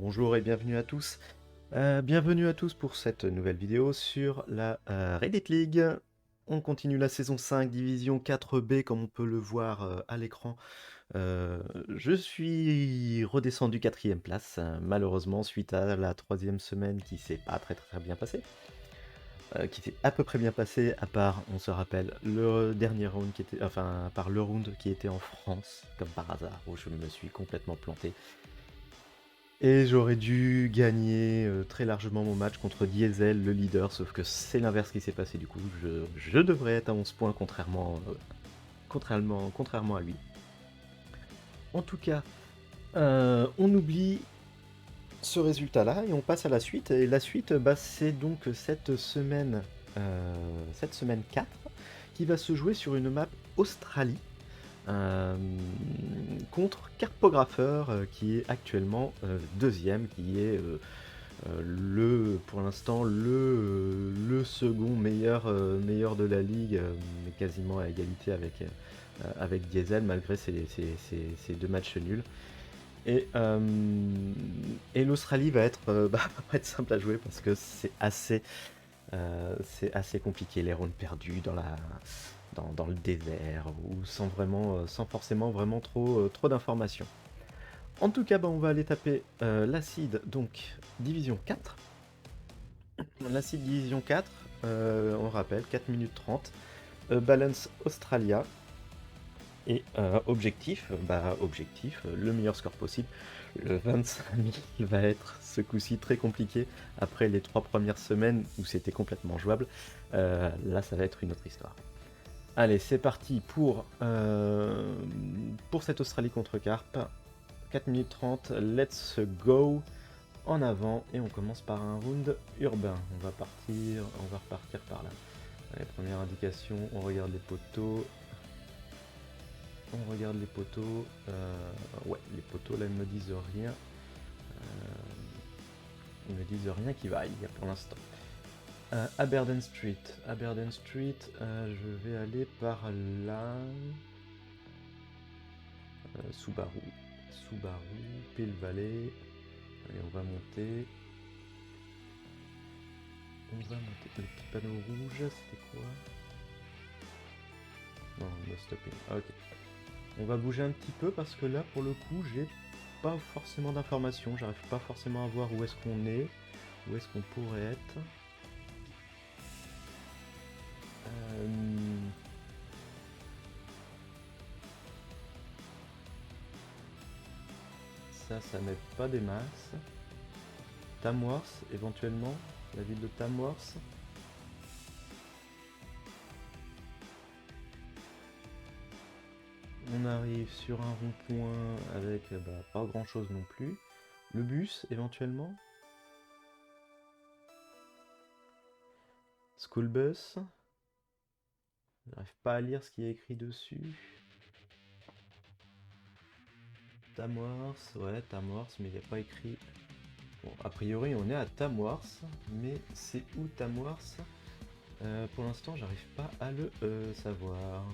Bonjour et bienvenue à tous. Bienvenue à tous pour cette nouvelle vidéo sur la Reddit League. On continue la saison 5, division 4B, comme on peut le voir à l'écran. Je suis redescendu 4e place, malheureusement, suite à la 3e semaine qui s'est pas très bien passée. Qui s'est à peu près bien passée, à part, on se rappelle, le dernier round qui était, enfin, à part le round qui était en France, comme par hasard, où je me suis complètement planté. Et j'aurais dû gagner très largement mon match contre Diesel, le leader, sauf que c'est l'inverse qui s'est passé du coup. Je devrais être à 11 points contrairement à lui. En tout cas, on oublie ce résultat-là et on passe à la suite. Et la suite, c'est donc cette semaine 4 qui va se jouer sur une map Australie. euh, contre Carpographeur qui est actuellement deuxième, qui est pour l'instant le second meilleur de la ligue, mais quasiment à égalité avec Diesel malgré ces deux matchs nuls. Et l'Australie va être, va pas être simple à jouer parce que c'est assez compliqué, les rounds perdus dans le désert ou sans forcément vraiment trop d'informations. En tout cas, on va aller taper l'acide, donc division 4. L'acide division 4, on rappelle, 4 minutes 30. Balance Australia. Et objectif, le meilleur score possible. Le 25 000 va être ce coup-ci très compliqué après les 3 premières semaines où c'était complètement jouable. Là, ça va être une autre histoire. Allez, c'est parti pour cette Australie contre Carpe. 4 minutes 30, let's go en avant et on commence par un round urbain. On va repartir par là. Allez, première indication, on regarde les poteaux. Ouais, les poteaux là ils me disent rien. Ils me disent rien qui vaille pour l'instant. Aberdeen Street, je vais aller par là. Subaru, Pale Valley. Allez, on va monter. Le petit panneau rouge, c'était quoi? Non, no stopping. Ah, ok. On va bouger un petit peu parce que là, pour le coup, j'ai pas forcément d'informations. J'arrive pas forcément à voir où est-ce qu'on est, où est-ce qu'on pourrait être. Ça n'aide pas des masses. Tamworth, éventuellement, la ville de Tamworth. On arrive sur un rond-point avec pas grand-chose non plus. Le bus, éventuellement. School bus. J'arrive pas à lire ce qui est écrit dessus. Tamworth, ouais, Tamworth, mais il n'y a pas écrit. Bon, a priori, on est à Tamworth, mais c'est où Tamworth? Pour l'instant, j'arrive pas à le savoir.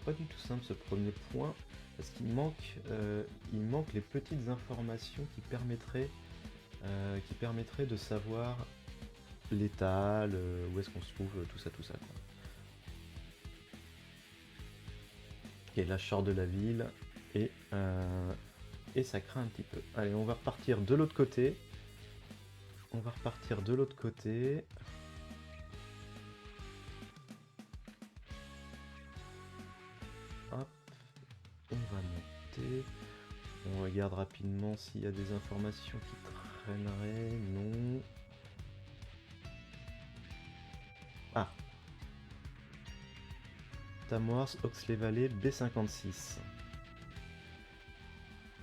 Pas du tout simple ce premier point, parce il manque les petites informations qui permettraient de savoir l'état, où est-ce qu'on se trouve, tout ça, quoi. Ok, là je sors de la ville et ça craint un petit peu. Allez, on va repartir de l'autre côté. Hop, on va monter. On regarde rapidement s'il y a des informations qui traîneraient. Non. Ah, Tamworth, Oxley Valley, B56.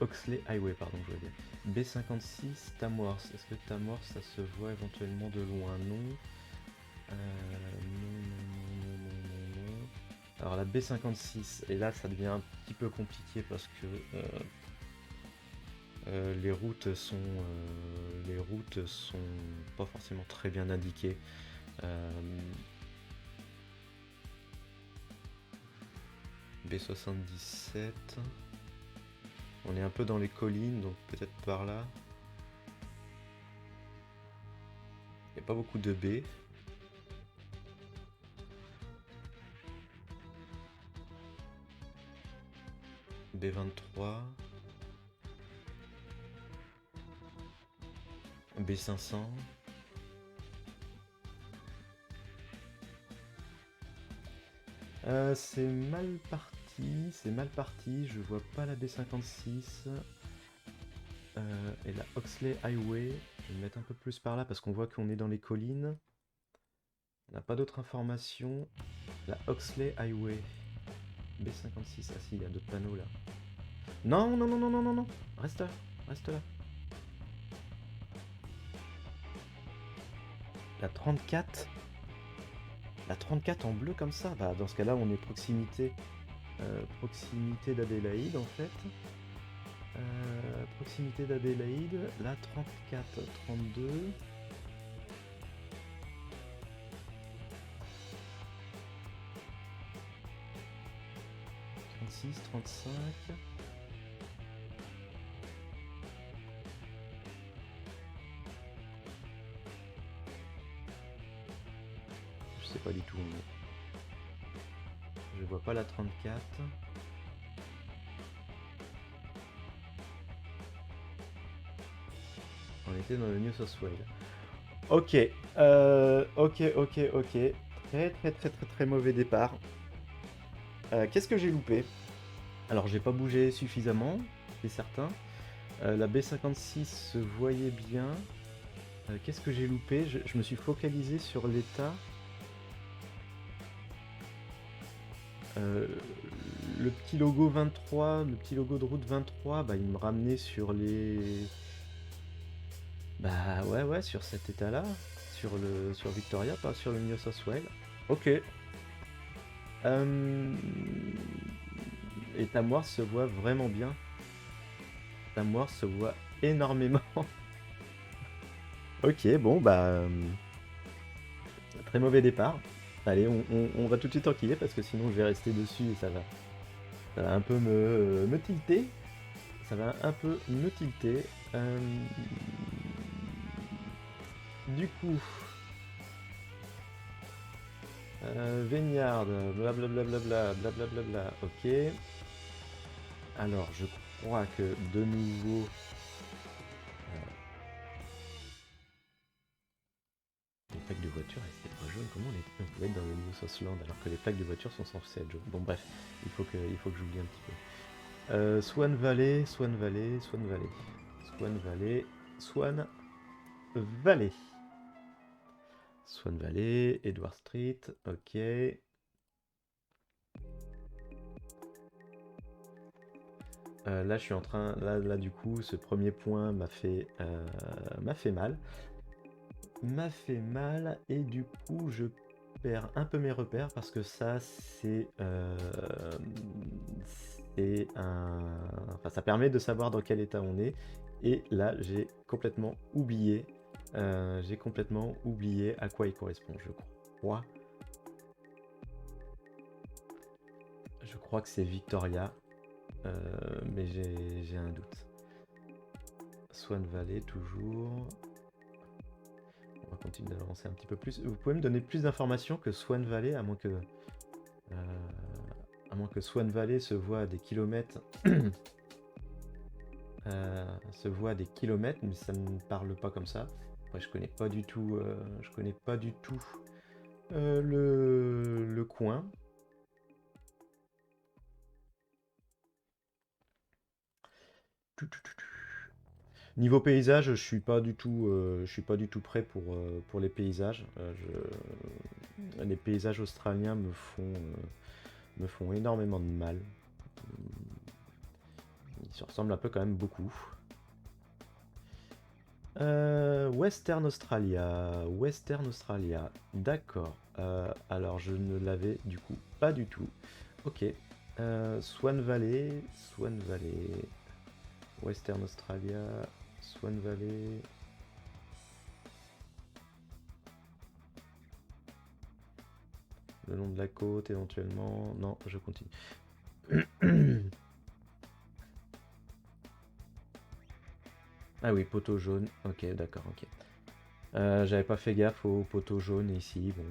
Oxley Highway, pardon, je veux dire. B56, Tamworth. Est-ce que Tamworth, ça se voit éventuellement de loin? Non. Non. Alors la B56, et là ça devient un petit peu compliqué parce que les routes sont pas forcément très bien indiquées. B77. On est un peu dans les collines, donc peut-être par là. Il n'y a pas beaucoup de baies. B23. B500. C'est mal parti, je vois pas la B56. Et la Oxley Highway, je vais me mettre un peu plus par là parce qu'on voit qu'on est dans les collines. On n'a pas d'autres informations. La Oxley Highway. B56, ah si, il y a d'autres panneaux là. Non, non, non, non, non, non, non. Reste là, reste là. La 34. La 34 en bleu comme ça. Bah dans ce cas-là, on est proximité. Proximité d'Adélaïde en fait. Proximité d'Adélaïde. La 34, 32. 36, 35. Je sais pas du tout. Je vois pas la 34. On était dans le New South Wales. Ok. Ok. Très mauvais départ. Qu'est-ce que j'ai loupé? Alors j'ai pas bougé suffisamment, c'est certain. La B56 se voyait bien. Qu'est-ce que j'ai loupé? Je me suis focalisé sur l'état. Le petit logo 23, le petit logo de route 23, bah, il me ramenait sur les... Bah ouais, sur cet état-là, sur Victoria, pas sur le New South Wales. Ok. Et Tamworth se voit vraiment bien. Tamworth se voit énormément. Ok, bon bah... très mauvais départ. Allez, on va tout de suite enquiller parce que sinon je vais rester dessus et ça va un peu me tilter. Ça va un peu me tilter. Du coup, Vineyard, blablabla, ok. Alors, je crois que de nouveau... les plaques de voiture, elles étaient pas jaunes. Comment on pouvait être dans le New South Land alors que les plaques de voiture sont censées être jaunes? Bon bref, il faut que j'oublie un petit peu. Swan Valley. Swan Valley, Edward Street, ok. Là, je suis en train. Là, du coup, ce premier point m'a fait mal. Et du coup, je perds un peu mes repères parce que ça, c'est un. Enfin, ça permet de savoir dans quel état on est. Et là, j'ai complètement oublié. À quoi il correspond, je crois. Je crois que c'est Victoria. Mais j'ai un doute. Swan Valley, toujours. On va continuer d'avancer un petit peu plus. Vous pouvez me donner plus d'informations que Swan Valley, à moins que Swan Valley se voit à des kilomètres. Mais ça ne me parle pas comme ça. Après, je connais pas du tout. Le coin. Niveau paysage, je suis pas du tout prêt pour les paysages. Les paysages australiens me font énormément de mal. Ils se ressemblent un peu quand même beaucoup. Western Australia, d'accord. Alors je ne l'avais du coup pas du tout. Ok. Swan Valley, Western Australia, Swan Valley. Le long de la côte éventuellement. Non, je continue. Ah oui, poteau jaune. Ok, d'accord, ok. J'avais pas fait gaffe au poteau jaune ici. Bon,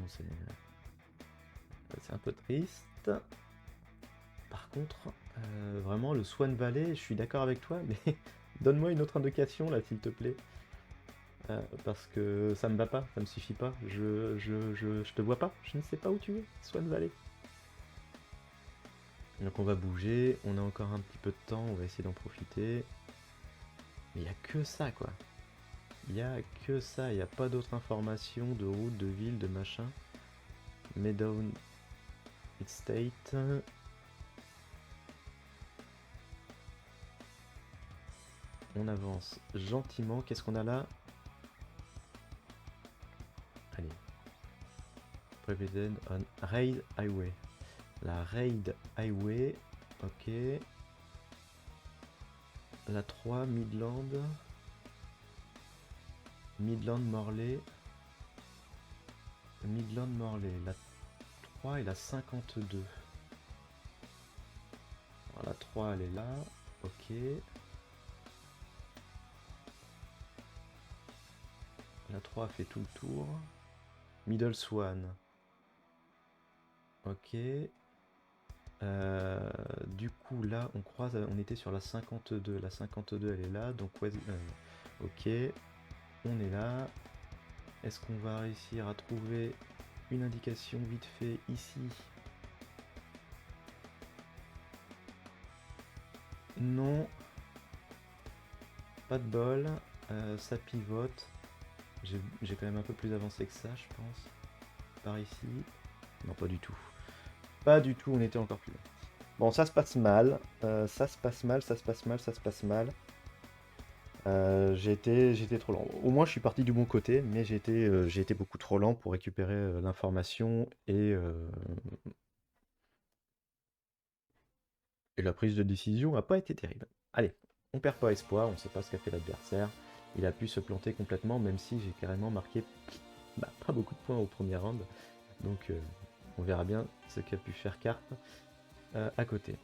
c'est un peu triste. Par contre, vraiment, le Swan Valley, je suis d'accord avec toi, mais donne-moi une autre indication là, s'il te plaît. Parce que ça me va pas, ça me suffit pas. Je te vois pas, je ne sais pas où tu es, Swan Valley. Donc on va bouger, on a encore un petit peu de temps, on va essayer d'en profiter. Mais il n'y a que ça, quoi. Il n'y a que ça, il n'y a pas d'autres informations de route, de ville, de machin. Meadow State. On avance gentiment. Qu'est-ce qu'on a là? Allez. Provided on Raid Highway. La Raid Highway. Ok. La 3, Midland. Midland Morley. Midland Morley. La 3 et la 52. Alors, la 3 elle est là. Ok. La 3 fait tout le tour. Middle Swan. Ok. Du coup là on croise, on était sur la 52. La 52 elle est là. Donc ok. On est là. Est-ce qu'on va réussir à trouver une indication vite fait ici? Non. Pas de bol. Ça pivote. J'ai quand même un peu plus avancé que ça, je pense. Par ici. Non, pas du tout. Pas du tout, on était encore plus loin. Bon, ça se passe mal. Ça se passe mal, ça se passe mal, ça se passe mal. J'ai été trop lent. Au moins, je suis parti du bon côté, mais j'ai été beaucoup trop lent pour récupérer l'information et la prise de décision n'a pas été terrible. Allez, on perd pas espoir, on sait pas ce qu'a fait l'adversaire. Il a pu se planter complètement, même si j'ai carrément marqué pas beaucoup de points au premier round. Donc, on verra bien ce qu'a pu faire Carp à côté.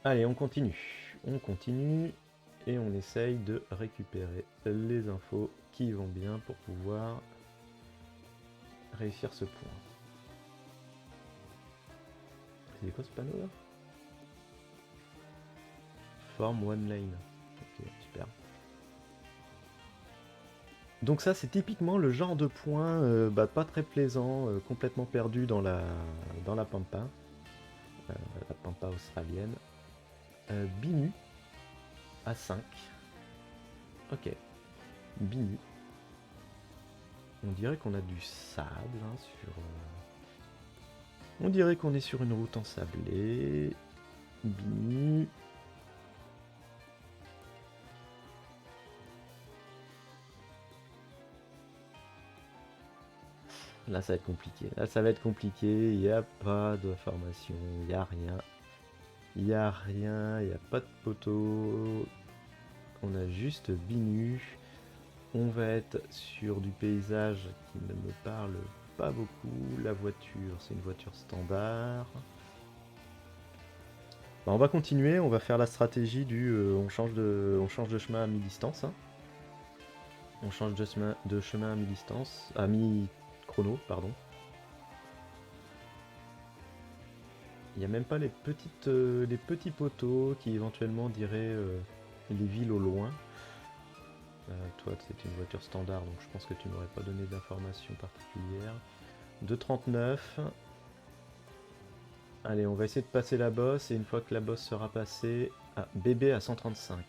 Allez, on continue et on essaye de récupérer les infos qui vont bien pour pouvoir réussir ce point. C'est quoi ce panneau là? Form one lane. Ok, super. Donc ça c'est typiquement le genre de point pas très plaisant, complètement perdu dans la pampa. La pampa australienne. Binu à 5. Ok. Binu. On dirait qu'on a du sable sur... On dirait qu'on est sur une route ensablée. Binu. Là ça va être compliqué. Là ça va être compliqué. Il n'y a pas d'information. Il n'y a rien. Il n'y a rien. Il n'y a pas de poteau. On a juste Binu. On va être sur du paysage qui ne me parle pas beaucoup. La voiture, c'est une voiture standard. On va continuer, on va faire la stratégie du on change de chemin à mi-distance. Hein. On change de chemin à mi-distance, à mi-chrono, pardon. Il n'y a même pas les petits poteaux qui éventuellement diraient les villes au loin. Toi, c'est une voiture standard, donc je pense que tu m'aurais pas donné d'informations particulières. 2,39. Allez, on va essayer de passer la bosse, et une fois que la bosse sera passée... Ah, bébé à 135.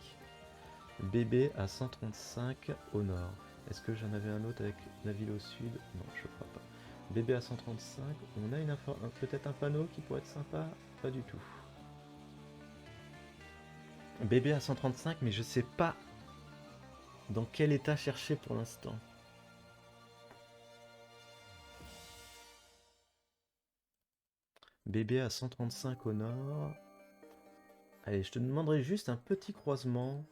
Bébé à 135 au nord. Est-ce que j'en avais un autre avec la ville au sud? Non, je crois pas. Bébé à 135, on a peut-être un panneau qui pourrait être sympa? Pas du tout. Bébé à 135, mais je sais pas dans quel état chercher pour l'instant. Bébé à 135 au nord. Allez, je te demanderai juste un petit croisement.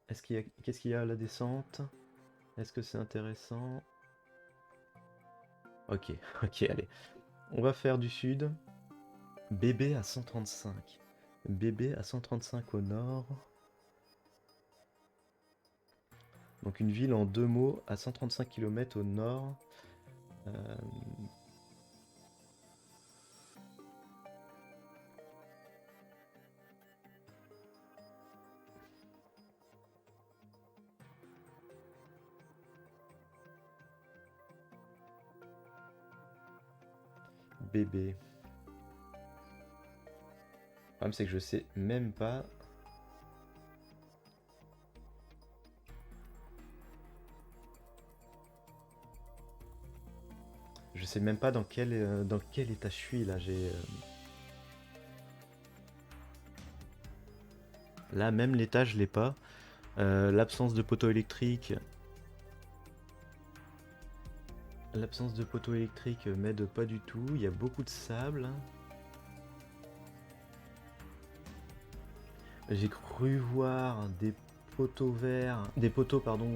Qu'est-ce qu'il y a à la descente? Est-ce que c'est intéressant? Ok, ok, allez. On va faire du sud. Bébé à 135. Bébé à 135 au nord. Donc une ville en 2 mots à 135 km au nord. Euh, Bébé. Le problème c'est que je sais même pas. Je sais même pas dans quel état je suis là. Là même l'état je l'ai pas. L'absence de poteau électrique. L'absence de poteau électrique m'aide pas du tout. Il y a beaucoup de sable. J'ai cru voir des poteaux verts, des poteaux pardon.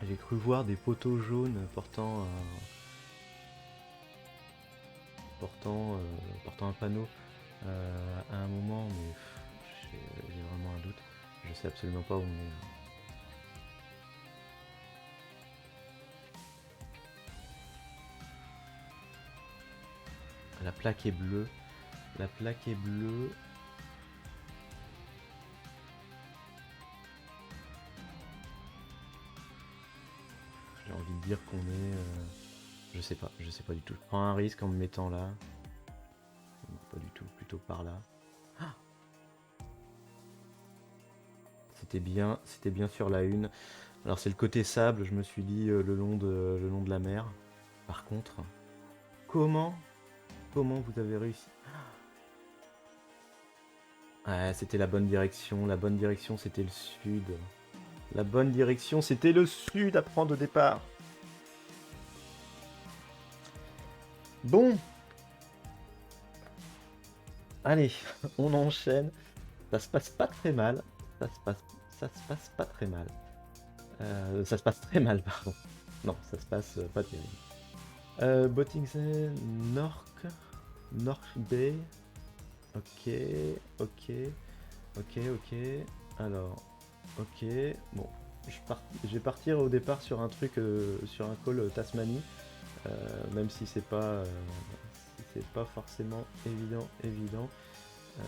J'ai cru voir des poteaux jaunes portant un panneau à un moment, mais j'ai vraiment un doute. Je sais absolument pas où on est. La plaque est bleue. La plaque est bleue. J'ai envie de dire qu'on est. Je sais pas du tout. Je prends un risque en me mettant là. Non, pas du tout, plutôt par là. Ah, c'était bien sur la une. Alors c'est le côté sable, je me suis dit le long de la mer. Par contre, comment vous avez réussi? Ouais, c'était la bonne direction. La bonne direction, c'était le sud. La bonne direction, c'était le sud à prendre au départ. Bon, allez, on enchaîne. Ça se passe pas très mal. Ça se passe pas très mal. Ça se passe très mal, pardon. Non, ça se passe pas terrible. Bottingsen, North Bay. Ok, ok, ok. Alors, ok. Bon, je vais partir au départ sur un truc, sur un call Tasmanie, même si c'est pas forcément évident. Euh,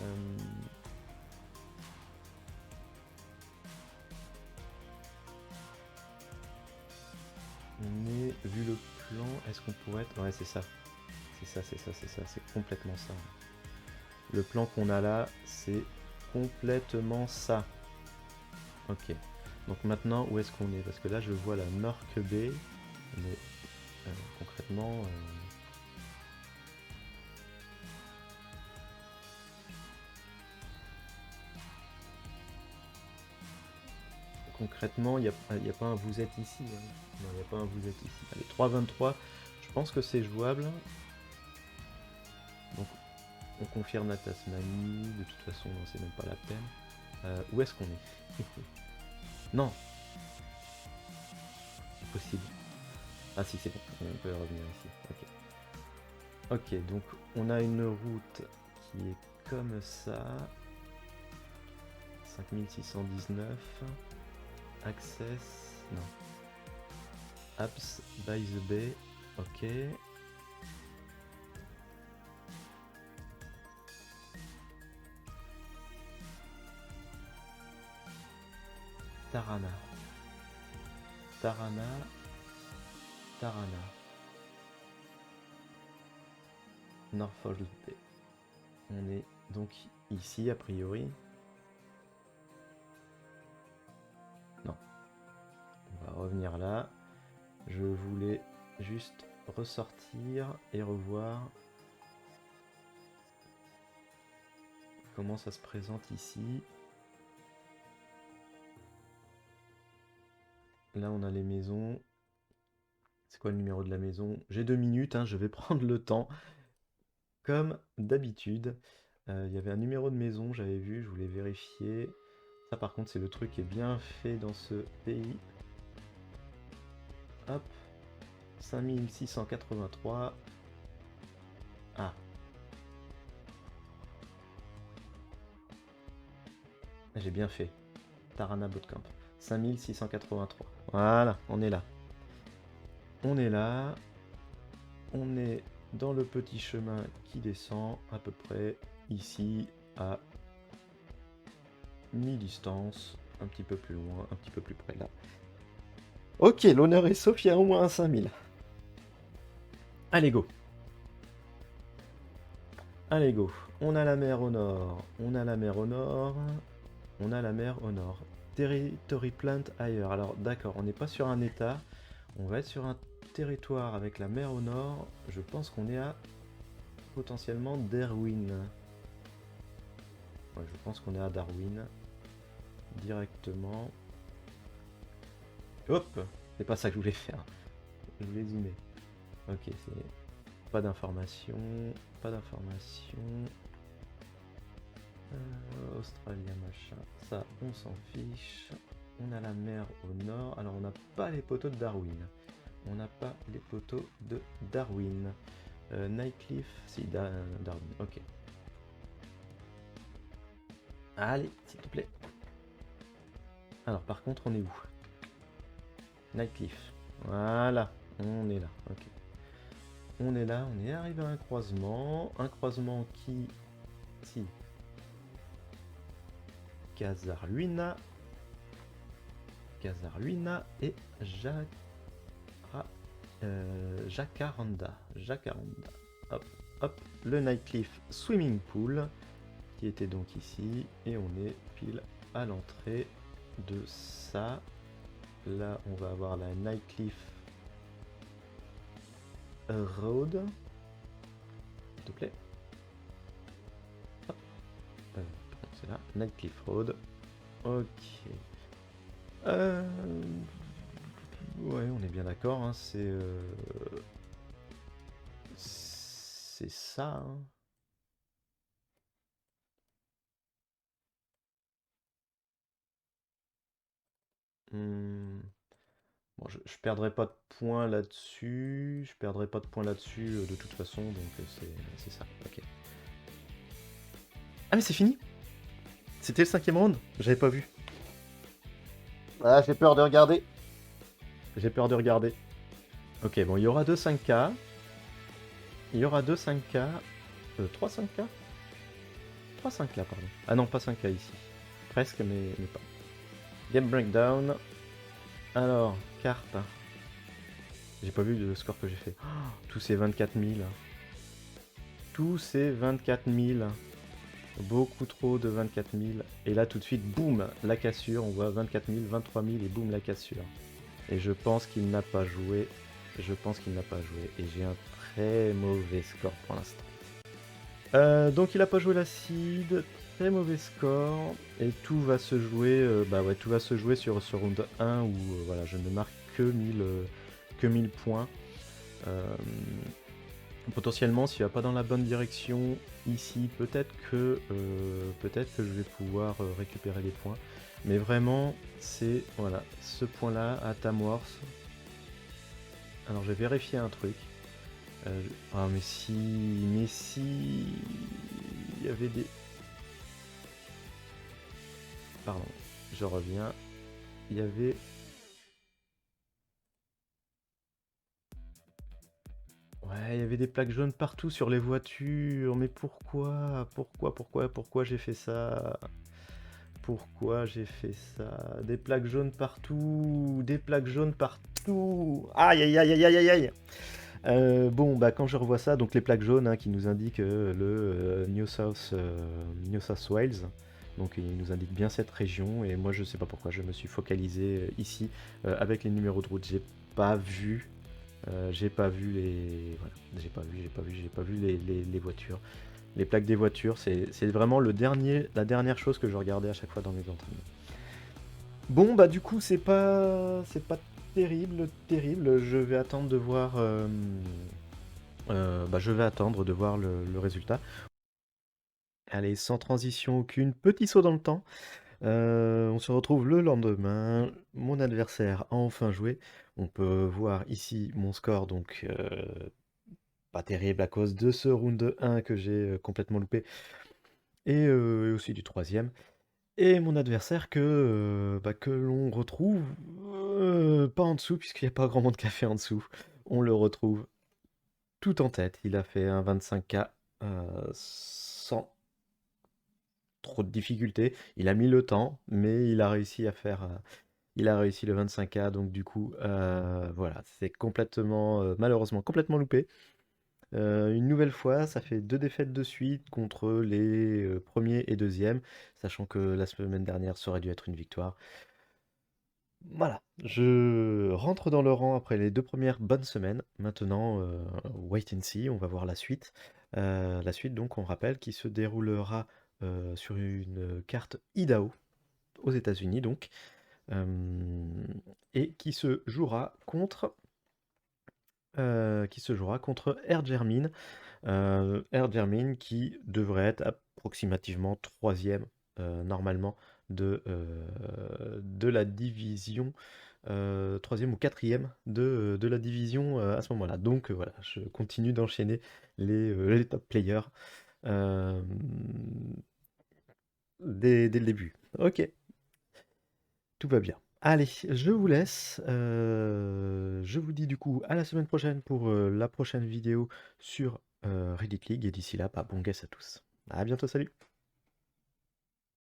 mais vu le plan, est-ce qu'on pourrait être... Ouais, c'est ça. C'est complètement ça. Le plan qu'on a là, c'est complètement ça. Ok. Donc maintenant, où est-ce qu'on est? Parce que là, je vois la North Bay, mais concrètement... concrètement, il n'y a pas un vous êtes ici. Hein. Non, il n'y a pas un vous êtes ici. Allez, 3,23, je pense que c'est jouable. Donc, on confirme la Tasmanie. De toute façon, c'est même pas la peine. Où est-ce qu'on est? Non, impossible. Ah si, c'est bon, on peut revenir ici. Ok. Ok, donc on a une route qui est comme ça. 5619. Access. Non. Apps by the Bay. Ok. Tarana. Norfolk Bay. On est donc ici a priori. Non. On va revenir là. Je voulais juste ressortir et revoir comment ça se présente ici. Là on a les maisons. C'est quoi le numéro de la maison? J'ai 2 minutes, hein, je vais prendre le temps. Comme d'habitude. Il y avait un numéro de maison, j'avais vu, je voulais vérifier. Ça par contre c'est le truc qui est bien fait dans ce pays. Hop. 5683. Ah. J'ai bien fait. Tarana Bootcamp. 5683. Voilà, on est là. On est là. On est dans le petit chemin qui descend à peu près ici à mi-distance. Un petit peu plus loin, un petit peu plus près là. Ok, l'honneur est sauf, il y a au moins un 5000. Allez, go. Allez, go. On a la mer au nord. On a la mer au nord. On a la mer au nord. Territory plant ailleurs. Alors, d'accord, on n'est pas sur un état. On va être sur un territoire avec la mer au nord. Je pense qu'on est à potentiellement Darwin. Ouais, je pense qu'on est à Darwin. Directement. Hop! C'est pas ça que je voulais faire. Je voulais zoomer. Ok, c'est... Pas d'information. Pas d'information. Australien, machin. Ça, on s'en fiche. On a la mer au nord. Alors, on n'a pas les poteaux de Darwin. On n'a pas les poteaux de Darwin. Nightcliff, si, Darwin, ok. Allez, s'il te plaît. Alors, par contre, on est où? Nightcliff. Voilà, on est là, ok. On est là, on est arrivé à un croisement. Un croisement qui... Si. Casarluina. Casarluina et Jacaranda. Jacaranda. Hop, hop. Le Nightcliff Swimming Pool, qui était donc ici. Et on est pile à l'entrée de ça. Là, on va avoir la Nightcliff Road. S'il te plaît. Hop. C'est là. Nightcliff Road. Ok. Ouais, on est bien d'accord, hein, c'est ça, hein. Bon, je perdrai pas de points là-dessus, je perdrai pas de points là-dessus de toute façon, donc c'est ça, ok. Ah mais c'est fini? C'était le 5e round? J'avais pas vu. Ah, j'ai peur de regarder. J'ai peur de regarder. Ok, bon, il y aura deux 5K. Il y aura deux 5K. 3 5K 3 5K, pardon. Ah non, pas 5K ici. Presque, mais pas. Game breakdown. Alors, carte. J'ai pas vu le score que j'ai fait. Oh, tous ces 24 000. Tous ces 24 000. Beaucoup trop de 24 000. Et là, tout de suite, boum, la cassure. On voit 24 000, 23 000 et boum, la cassure. Et je pense qu'il n'a pas joué. Je pense qu'il n'a pas joué. Et j'ai un très mauvais score pour l'instant. Donc il n'a pas joué l'acide. Très mauvais score. Et tout va se jouer, tout va se jouer sur ce round 1 où voilà, je ne marque que 1000 points. Potentiellement, s'il va pas dans la bonne direction ici, peut-être que je vais pouvoir récupérer les points. Mais vraiment, c'est voilà, ce point-là à Tamworth. Alors, je vais vérifier un truc. Ah, mais si, il y avait des... Pardon, je reviens. Il y avait... Ouais, il y avait des plaques jaunes partout sur les voitures. Mais pourquoi? Pourquoi j'ai fait ça? Pourquoi j'ai fait ça? Des plaques jaunes partout. Des plaques jaunes partout. Aïe aïe aïe aïe aïe aïe aïe. Bon, bah quand je revois ça, donc les plaques jaunes hein, qui nous indiquent le New South Wales. Donc il nous indique bien cette région. Et moi je sais pas pourquoi je me suis focalisé ici avec les numéros de route. J'ai pas vu les. Voilà, j'ai pas vu les voitures. Les plaques des voitures, c'est vraiment la dernière chose que je regardais à chaque fois dans mes entraînements. Bon bah du coup c'est pas terrible. Je vais attendre de voir le résultat. Allez, sans transition aucune, petit saut dans le temps. On se retrouve le lendemain. Mon adversaire a enfin joué. On peut voir ici mon score, donc pas terrible à cause de ce round 1 que j'ai complètement loupé. Et aussi du troisième. Et mon adversaire que l'on retrouve pas en dessous, puisqu'il n'y a pas grand monde qui a fait en dessous. On le retrouve tout en tête. Il a fait un 25K sans trop de difficultés. Il a mis le temps, mais il a réussi à faire. Il a réussi le 25K, donc du coup, voilà, c'est complètement, malheureusement, complètement loupé. Une nouvelle fois, ça fait 2 défaites de suite contre les, 1 et deuxièmes, sachant que la semaine dernière, ça aurait dû être une victoire. Voilà, je rentre dans le rang après les 2 premières bonnes semaines. Maintenant, wait and see, on va voir la suite. La suite donc, on rappelle, qui se déroulera, sur une carte Idaho, aux États-Unis donc, et qui se jouera contre Air Germine. Air Germine qui devrait être approximativement troisième normalement de la division, troisième ou quatrième de la division à ce moment-là. Donc voilà, je continue d'enchaîner les top players euh, dès le début. Ok, tout va bien. Allez, je vous laisse. Je vous dis du coup à la semaine prochaine pour la prochaine vidéo sur Reddit League. Et d'ici là, bah, bon guess à tous. À bientôt, salut!